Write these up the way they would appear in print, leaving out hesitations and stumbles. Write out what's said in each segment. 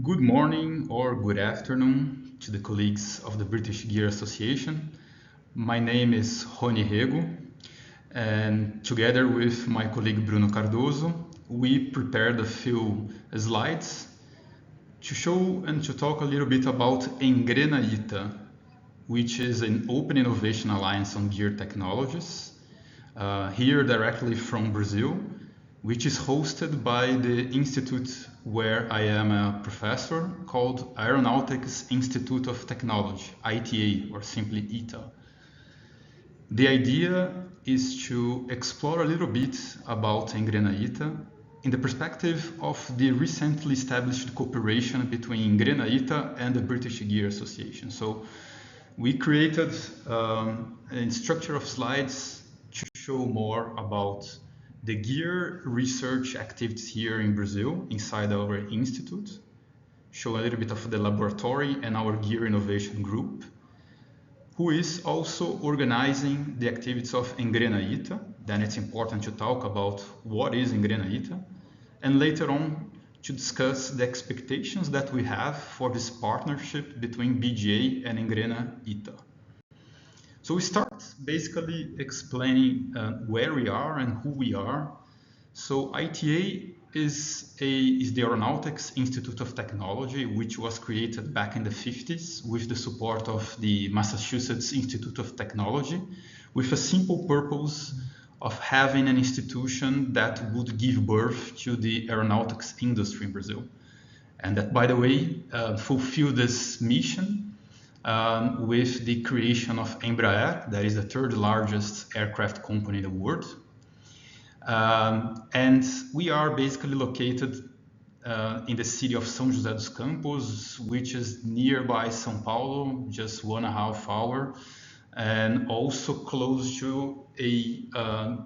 Good morning or good afternoon to the colleagues of the British Gear Association. My name is Ronnie Rego, and together with my colleague Bruno Cardoso, we prepared a few slides to show and to talk a little bit about Engrena ITA, which is an open innovation alliance on gear technologies, here directly from Brazil, which is hosted by the institute where I am a professor, called Aeronautics Institute of Technology, ITA, or simply ITA. The idea is to explore a little bit about Engrena ITA in the perspective of the recently established cooperation between Engrena ITA and the British Gear Association. So we created a structure of slides to show more about the gear research activities here in Brazil inside our institute, show a little bit of the laboratory and our gear innovation group, who is also organizing the activities of Engrena ITA. Then it's important to talk about what is Engrena ITA, and later on to discuss the expectations that we have for this partnership between BGA and Engrena ITA. So we start basically explaining where we are and who we are. So ITA is the Aeronautics Institute of Technology, which was created back in the 50s with the support of the Massachusetts Institute of Technology, with a simple purpose of having an institution that would give birth to the aeronautics industry in Brazil. And that, by the way, fulfilled this mission with the creation of Embraer, that is the third largest aircraft company in the world. And we are basically located in the city of São José dos Campos, which is nearby São Paulo, just 1.5 hours, and also close to a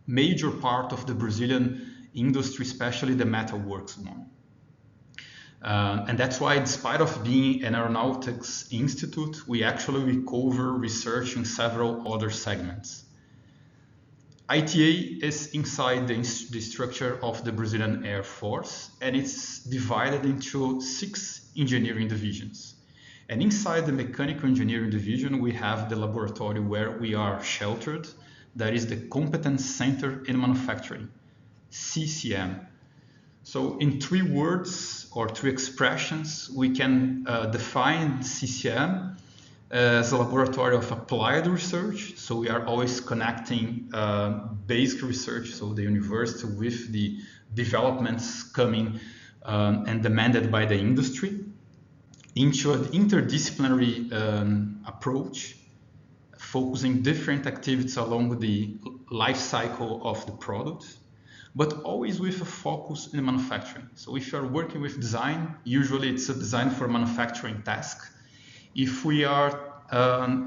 major part of the Brazilian industry, especially the metalworks one. And that's why, despite of being an aeronautics institute, we actually cover research in several other segments. ITA is inside the structure of the Brazilian Air Force, and it's divided into 6 engineering divisions. And inside the mechanical engineering division, we have the laboratory where we are sheltered. That is the Competence Center in Manufacturing, CCM. So in 3 words or 3 expressions, we can define CCM as a laboratory of applied research. So we are always connecting basic research, so the university, with the developments coming and demanded by the industry, into an interdisciplinary approach, focusing different activities along the life cycle of the product, but always with a focus in manufacturing. So if you are working with design, usually it's a design for a manufacturing task. If we are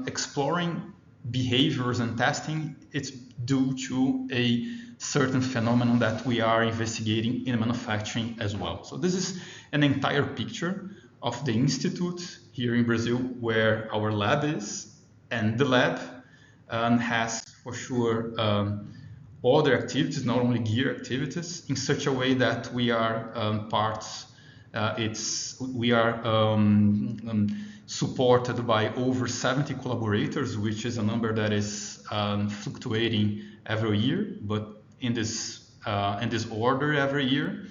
exploring behaviors and testing, it's due to a certain phenomenon that we are investigating in manufacturing as well. So this is an entire picture of the institute here in Brazil, where our lab is, and the lab has for sure other activities, not only gear activities, in such a way that we are supported by over 70 collaborators, which is a number that is fluctuating every year, but in this order every year.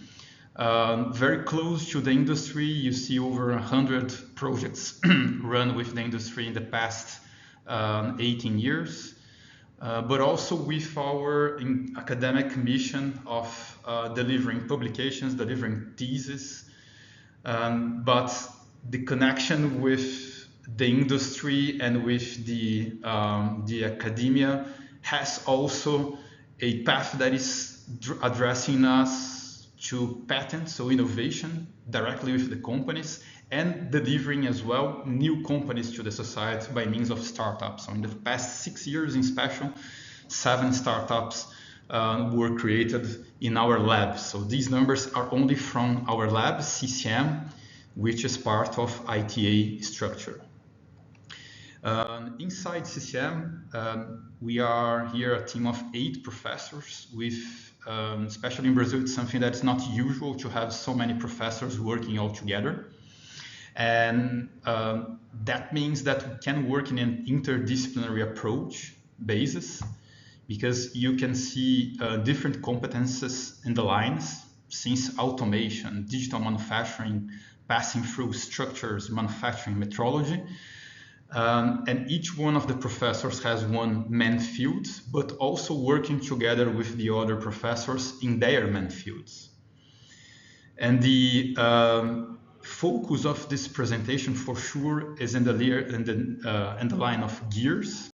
Very close to the industry, you see over 100 projects run with the industry in the past 18 years, but also with our academic mission of delivering publications, delivering theses, but the connection with the industry and with the academia has also a path that is addressing us to patents, so innovation directly with the companies, and delivering as well new companies to the society by means of startups. So in the past 6 years in special, 7 startups were created in our lab. So these numbers are only from our lab, CCM, which is part of ITA structure. Inside CCM, we are here a team of 8 professors with especially in Brazil, it's something that's not usual to have so many professors working all together. And that means that we can work in an interdisciplinary approach basis, because you can see different competences in the lines, since automation, digital manufacturing, passing through structures, manufacturing metrology. And each one of the professors has one main field, but also working together with the other professors in their main fields. And the focus of this presentation for sure is in the line of gears,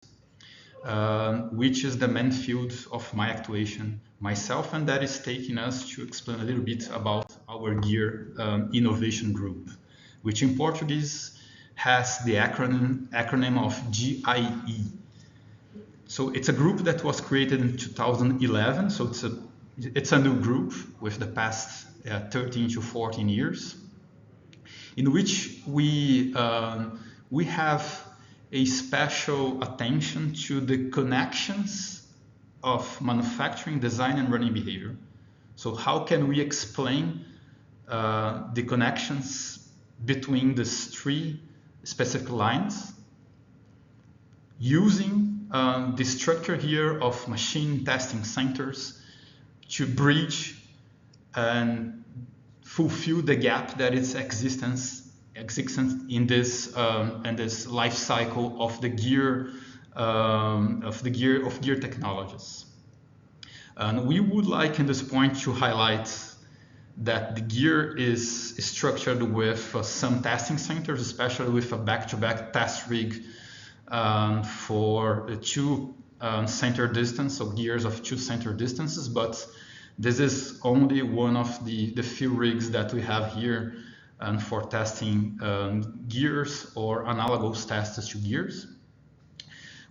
which is the main field of my actuation myself, and that is taking us to explain a little bit about our gear innovation group, which in Portuguese has the acronym of GIE. So it's a group that was created in 2011, so it's a new group with the past 13 to 14 years, in which we have a special attention to the connections of manufacturing, design, and running behavior. So how can we explain the connections between these three specific lines using the structure here of machine testing centers to bridge and fulfill the gap that is existence in this life cycle of the gear gear technologies. And we would like in this point to highlight that the gear is structured with some testing centers, especially with a back-to-back test rig for 2 center distance, so gears of 2 center distances, but this is only one of the few rigs that we have here for testing gears or analogous tests to gears.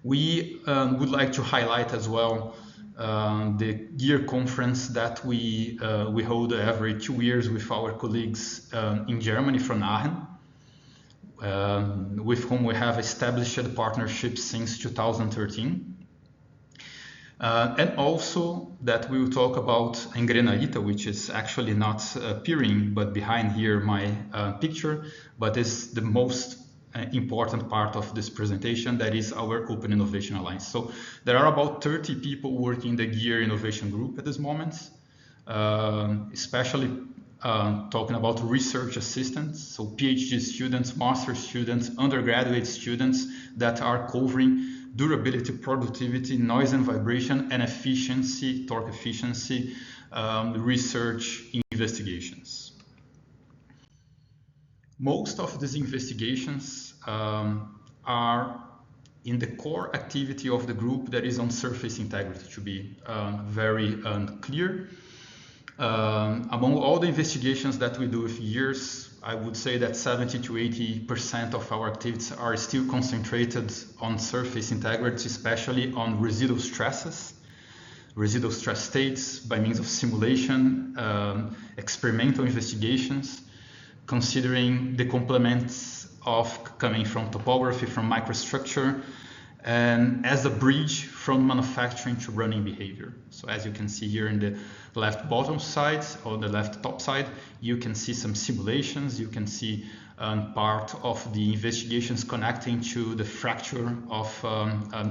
We would like to highlight as well the gear conference that we hold every 2 years with our colleagues in Germany from Aachen, with whom we have established a partnership since 2013. And also that we will talk about Engrena ITA, which is actually not appearing but behind here my picture, but is the most important part of this presentation, that is our Open Innovation Alliance. So there are about 30 people working in the Gear Innovation Group at this moment, especially talking about research assistants, so PhD students, master students, undergraduate students that are covering durability, productivity, noise and vibration, and efficiency, torque efficiency, research investigations. Most of these investigations are in the core activity of the group that is on surface integrity, to be very clear. Among all the investigations that we do with gears, I would say that 70 to 80% of our activities are still concentrated on surface integrity, especially on residual stresses, residual stress states by means of simulation, experimental investigations, considering the complements of coming from topography, from microstructure, and as a bridge from manufacturing to running behavior. So as you can see here in the left bottom side or the left top side, you can see some simulations. You can see part of the investigations connecting to the fracture of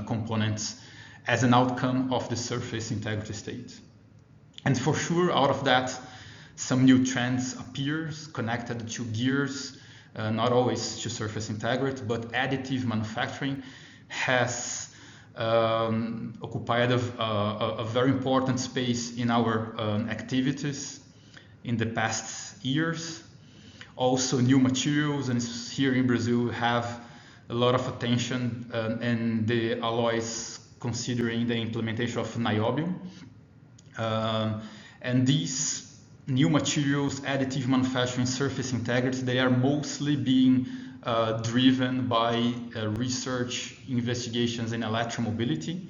components as an outcome of the surface integrity state. And for sure, out of that, some new trends appears connected to gears, not always to surface integrity, but additive manufacturing has occupied a very important space in our activities in the past years. Also new materials, and here in Brazil we have a lot of attention in the alloys considering the implementation of niobium. And these new materials, additive manufacturing, surface integrity, they are mostly being driven by research investigations in electromobility,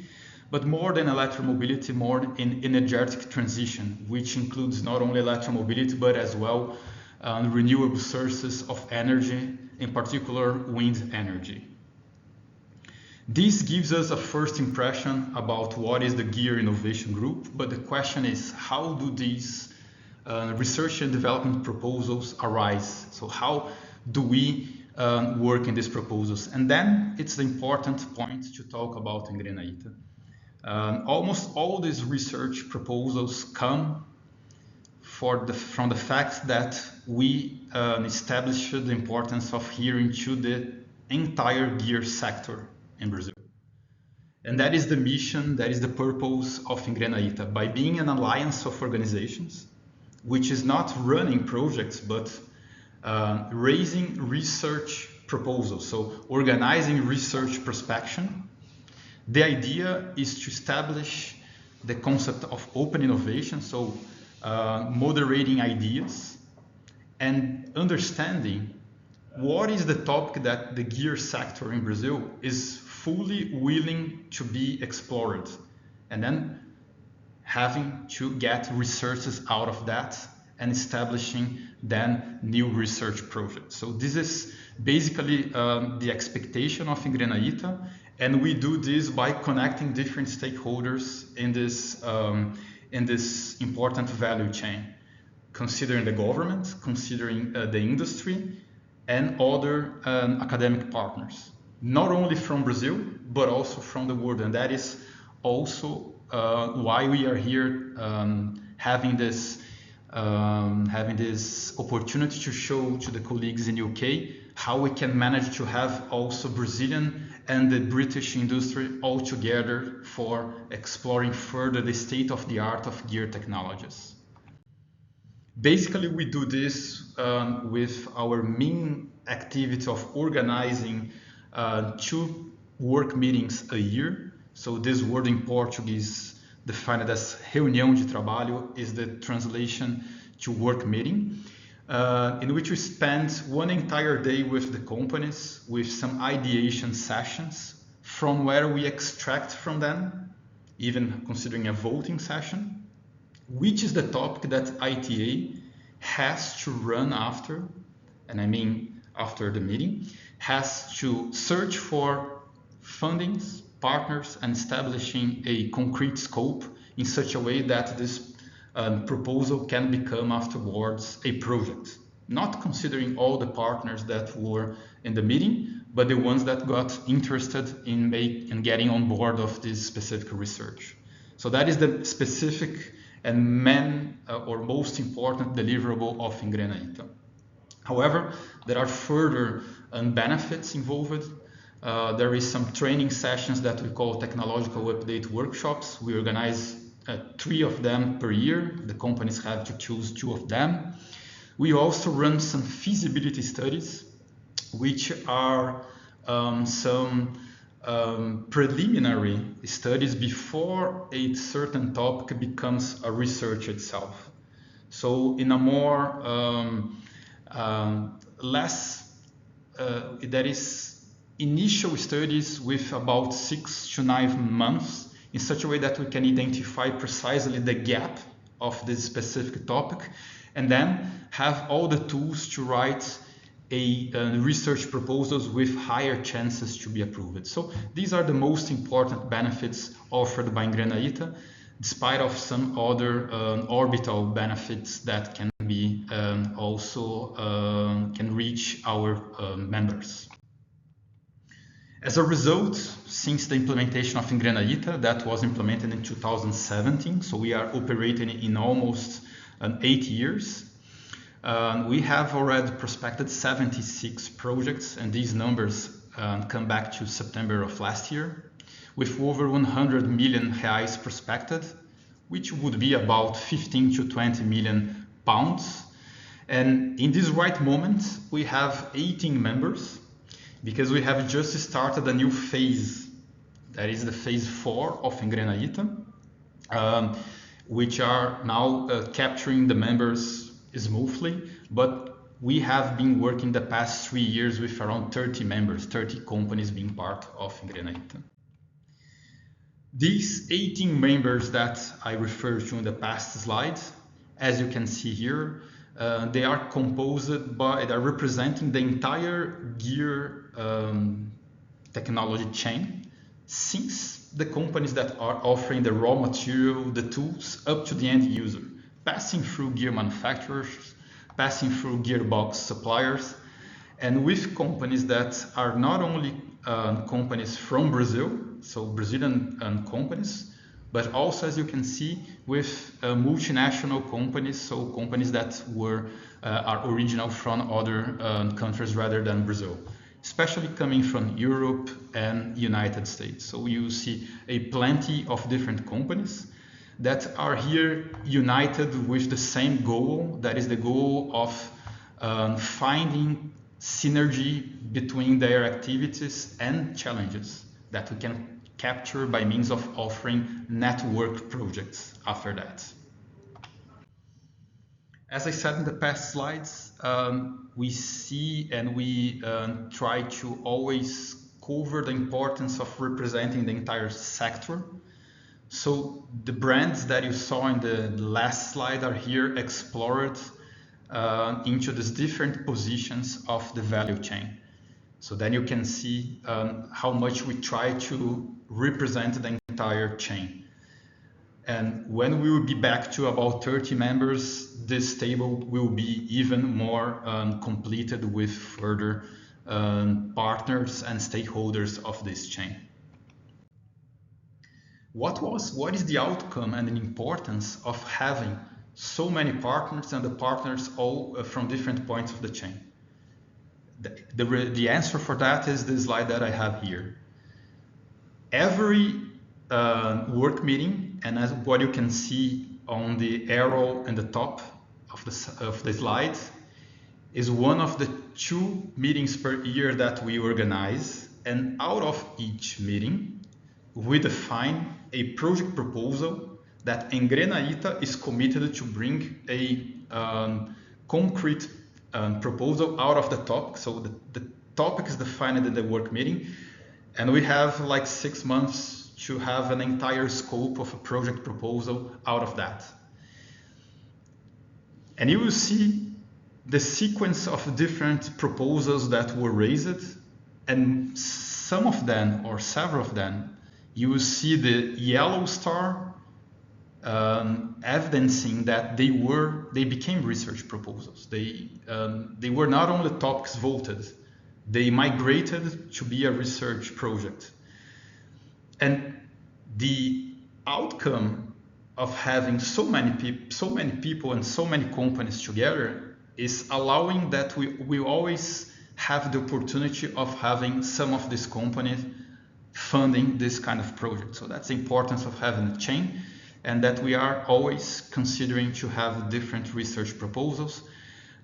but more than electromobility, more in energetic transition, which includes not only electromobility, but as well renewable sources of energy, in particular wind energy. This gives us a first impression about what is the Gear Innovation Group, but the question is, how do these research and development proposals arise? So how do we work in these proposals? And then it's the important point to talk about Engrena ITA. Almost all these research proposals come from the fact that we established the importance of adhering to the entire gear sector in Brazil. And that is the mission, that is the purpose of Engrena ITA. By being an alliance of organizations, which is not running projects, but raising research proposals, so organizing research prospection, the idea is to establish the concept of open innovation, so moderating ideas and understanding what is the topic that the gear sector in Brazil is fully willing to be explored, and then having to get resources out of that and establishing then new research projects. So this is basically the expectation of Engrena ITA, and we do this by connecting different stakeholders in this important value chain, considering the government, considering the industry, and other academic partners, not only from Brazil, but also from the world. And that is also why we are here having this opportunity to show to the colleagues in UK how we can manage to have also Brazilian and the British industry all together for exploring further the state of the art of gear technologies. Basically, we do this with our main activity of organizing 2 work meetings a year. So this word in Portuguese, defined as reunião de trabalho, is the translation to work meeting, in which we spend one entire day with the companies with some ideation sessions from where we extract from them, even considering a voting session, which is the topic that ITA has to run after, and I mean after the meeting, has to search for fundings, partners, and establishing a concrete scope in such a way that this proposal can become afterwards a project. Not considering all the partners that were in the meeting, but the ones that got interested in getting on board of this specific research. So that is the specific and main or most important deliverable of Engrena ITA. However, there are further benefits involved. There is some training sessions that we call technological update workshops. We organize 3 of them per year. The companies have to choose 2 of them. We also run some feasibility studies, which are some preliminary studies before a certain topic becomes a research itself. So in a more there is initial studies with about 6 to 9 months in such a way that we can identify precisely the gap of this specific topic, and then have all the tools to write a research proposals with higher chances to be approved. So these are the most important benefits offered by Engrena ITA, despite of some other orbital benefits that can be also can reach our members. As a result, since the implementation of Engrena ITA, that was implemented in 2017, so we are operating in almost 8 years. We have already prospected 76 projects, and these numbers come back to September of last year, with over 100 million reais prospected, which would be about 15 to 20 million pounds. And in this right moment, we have 18 members, because we have just started a new phase, that is the phase 4 of Engrena ITA, which are now capturing the members smoothly, but we have been working the past 3 years with around 30 members, 30 companies being part of Engrena ITA. These 18 members that I referred to in the past slide, as you can see here, they are composed by, they're representing the entire gear technology chain. since the companies that are offering the raw material, the tools, up to the end user, passing through gear manufacturers, passing through gearbox suppliers, and with companies that are not only companies from Brazil, so Brazilian companies, but also, as you can see, with multinational companies, so companies that are original from other countries rather than Brazil, especially coming from Europe and United States. So you see a plenty of different companies that are here united with the same goal, that is the goal of finding synergy between their activities and challenges that we can capture by means of offering network projects after that. As I said in the past slides, we see and we try to always cover the importance of representing the entire sector. So the brands that you saw in the last slide are here explored into these different positions of the value chain. So then you can see how much we try to represent the entire chain. And when we will be back to about 30 members, this table will be even more completed with further partners and stakeholders of this chain. What is the outcome and the importance of having so many partners and the partners all from different points of the chain? The answer for that is the slide that I have here. Every work meeting, and as what you can see on the arrow in the top of the slide, is one of the 2 meetings per year that we organize, and out of each meeting we define a project proposal that Engrena ITA is committed to bring a concrete proposal out of the topic. So the topic is defined in the work meeting, and we have like 6 months to have an entire scope of a project proposal out of that. And you will see the sequence of different proposals that were raised, and some of them, or several of them, you will see the yellow star evidencing that they became research proposals. They were not only topics voted, they migrated to be a research project. And the outcome of having so many people and so many companies together is allowing that we always have the opportunity of having some of these companies funding this kind of project. So that's the importance of having a chain, and that we are always considering to have different research proposals,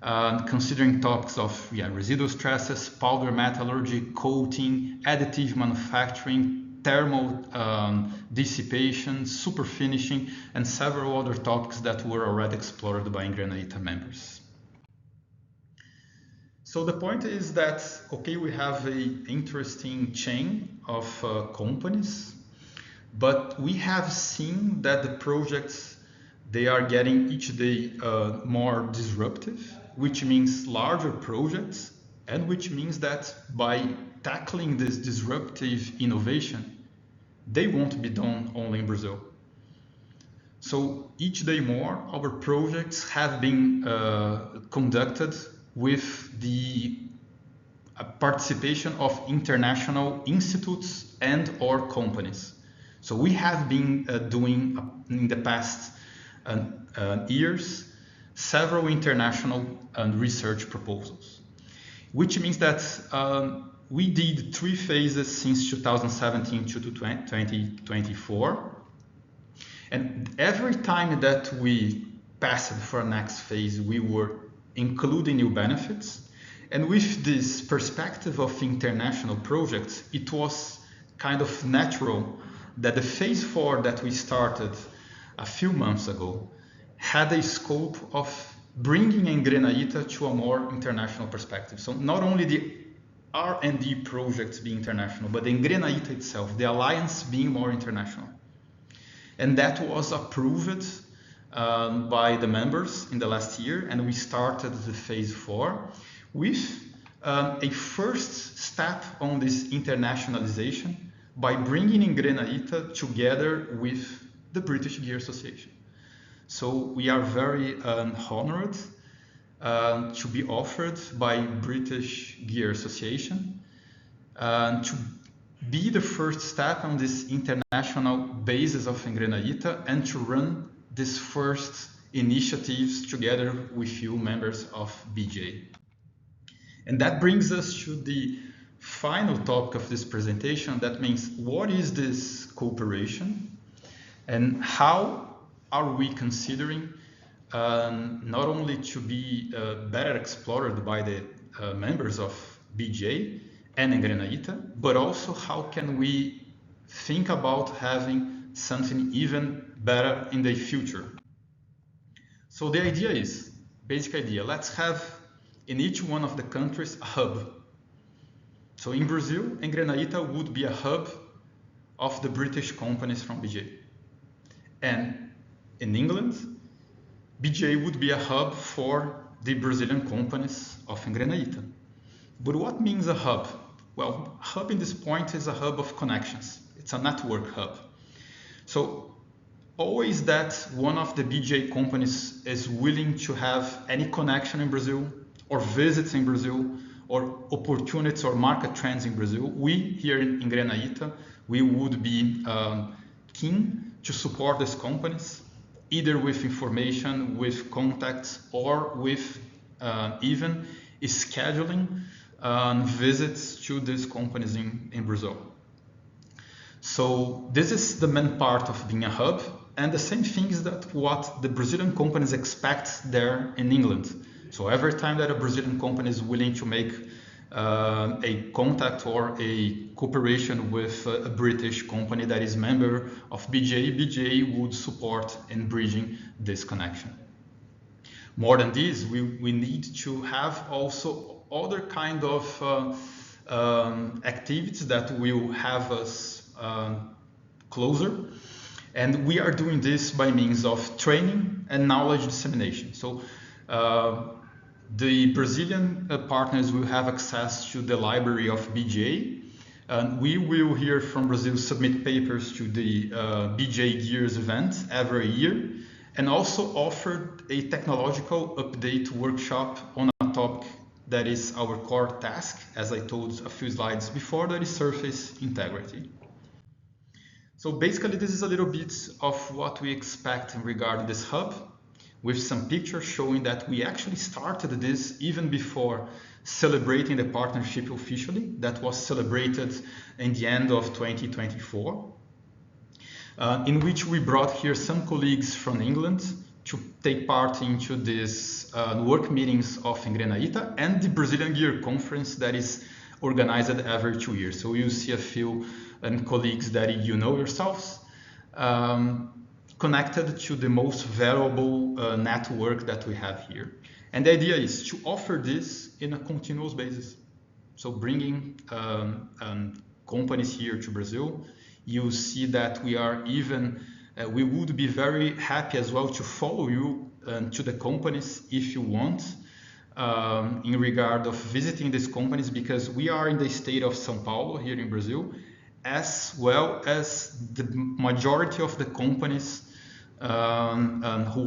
considering topics of residual stresses, powder metallurgy, coating, additive manufacturing, thermal dissipation, super finishing, and several other topics that were already explored by Engrena ITA members. So the point is that, okay, we have an interesting chain of companies, but we have seen that the projects, they are getting each day more disruptive, which means larger projects, and which means that by tackling this disruptive innovation, they won't be done only in Brazil. So each day more, our projects have been conducted with the participation of international institutes and or companies. So we have been doing in the past years several international research proposals, which means that we did 3 phases since 2017 to 2024. And every time that we passed for a next phase, we were including new benefits. And with this perspective of international projects, it was kind of natural that the phase 4 that we started a few months ago had a scope of bringing Engrena ITA to a more international perspective. So not only the R&D projects being international, but the Engrena ITA itself, the alliance being more international. And that was approved by the members in the last year, and we started the phase 4 with a first step on this internationalization by bringing Engrena ITA together with the British Gear Association. So we are very honored to be offered by British Gear Association to be the first step on this international basis of Engrena ITA and to run these first initiatives together with you members of BJ. And that brings us to the final topic of this presentation. That means, what is this cooperation and how are we considering not only to be better explored by the members of BJ and Engrena ITA, but also how can we think about having something even better in the future. So the idea is, basic idea, let's have in each one of the countries a hub. So in Brazil, Engrena ITA would be a hub of the British companies from BJ. And in England, BJ would be a hub for the Brazilian companies of Engrena ITA. But what means a hub? Well, a hub in this point is a hub of connections. It's a network hub. So always that one of the BJ companies is willing to have any connection in Brazil or visits in Brazil or opportunities or market trends in Brazil, we here in Engrena ITA, we would be keen to support these companies, either with information, with contacts, or with even scheduling visits to these companies in Brazil. So this is the main part of being a hub, and the same thing is that what the Brazilian companies expect there in England. So every time that a Brazilian company is willing to make a contact or a cooperation with a British company that is member of BJ, BJ would support in bridging this connection. More than this, we need to have also other kind of activities that will have us closer. And we are doing this by means of training and knowledge dissemination. So the Brazilian partners will have access to the library of BJ. We will here from Brazil submit papers to the BJ Gears event every year, and also offer a technological update workshop on a topic that is our core task, as I told a few slides before, that is surface integrity. So basically this is a little bit of what we expect in regard to this hub, with some pictures showing that we actually started this even before celebrating the partnership officially. That was celebrated in the end of 2024, in which we brought here some colleagues from England to take part into these work meetings of Engrena ITA and the Brazilian Gear Conference that is organized every 2 years. So you see a few colleagues that you know yourselves, connected to the most valuable network that we have here. And the idea is to offer this in a continuous basis. So bringing companies here to Brazil, you see that we are even, we would be very happy as well to follow you to the companies if you want, in regard of visiting these companies, because we are in the state of São Paulo here in Brazil, as well as the majority of the companies who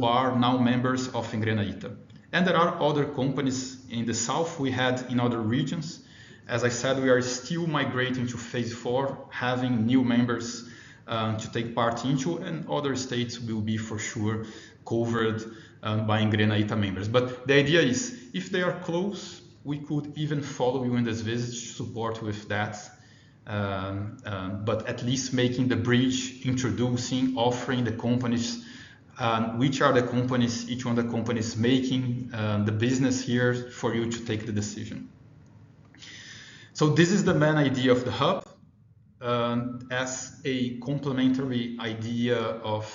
are now members of Engrena ITA. And there are other companies in the south we had in other regions. As I said, we are still migrating to phase 4, having new members to take part into, and other states will be for sure covered by Engrena ITA members. But the idea is, if they are close, we could even follow you in this visit to support with that. But at least making the bridge, introducing, offering the companies, which are the companies, each one of the companies making the business here for you to take the decision. So this is the main idea of the hub, as a complementary idea of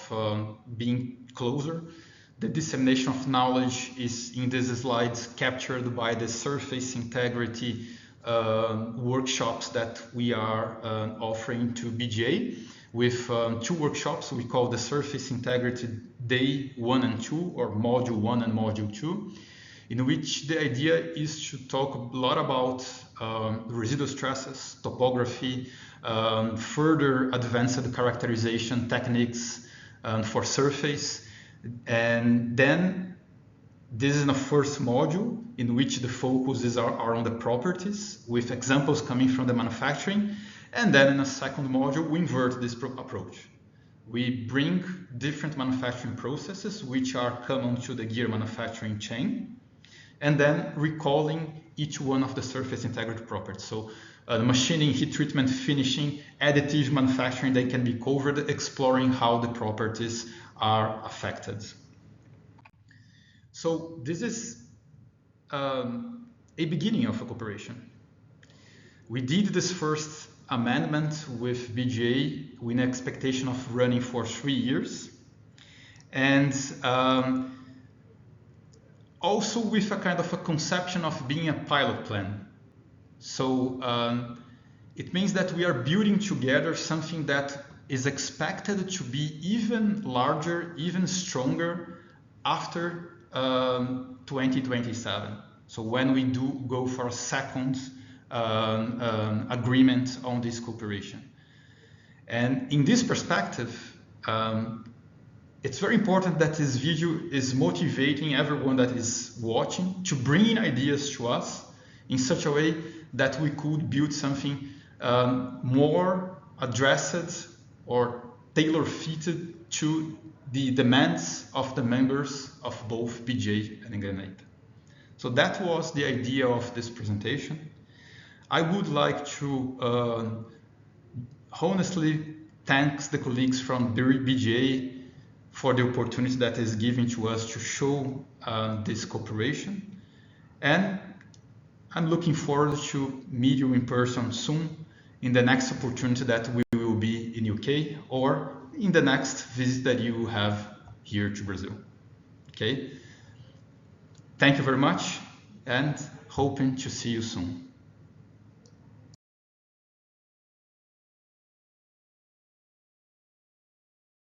being closer. The dissemination of knowledge is in these slides captured by the surface integrity workshops that we are offering to BJ, with 2 workshops we call the Surface Integrity Day 1 and 2, or Module 1 and Module 2, in which the idea is to talk a lot about residual stresses, topography, further advanced characterization techniques for surface. And then this is the first module in which the focuses are on the properties with examples coming from the manufacturing. And then in a second module, we invert this approach. We bring different manufacturing processes which are common to the gear manufacturing chain, and then recalling each one of the surface integrity properties. So the machining, heat treatment, finishing, additive manufacturing, they can be covered, exploring how the properties are affected. So this is a beginning of a cooperation. We did this first amendment with BGA with an expectation of running for 3 years, and also with a kind of a conception of being a pilot plan. So it means that we are building together something that is expected to be even larger, even stronger after 2027. So when we do go for a second agreement on this cooperation. And in this perspective, it's very important that this video is motivating everyone that is watching to bring in ideas to us in such a way that we could build something more addressed or tailor-fitted to the demands of the members of both BGA and Engrena ITA. So that was the idea of this presentation. I would like to honestly thank the colleagues from BGA for the opportunity that is given to us to show this cooperation. And I'm looking forward to meet you in person soon in the next opportunity that we will be in UK or in the next visit that you have here to Brazil. Okay? Thank you very much and hoping to see you soon.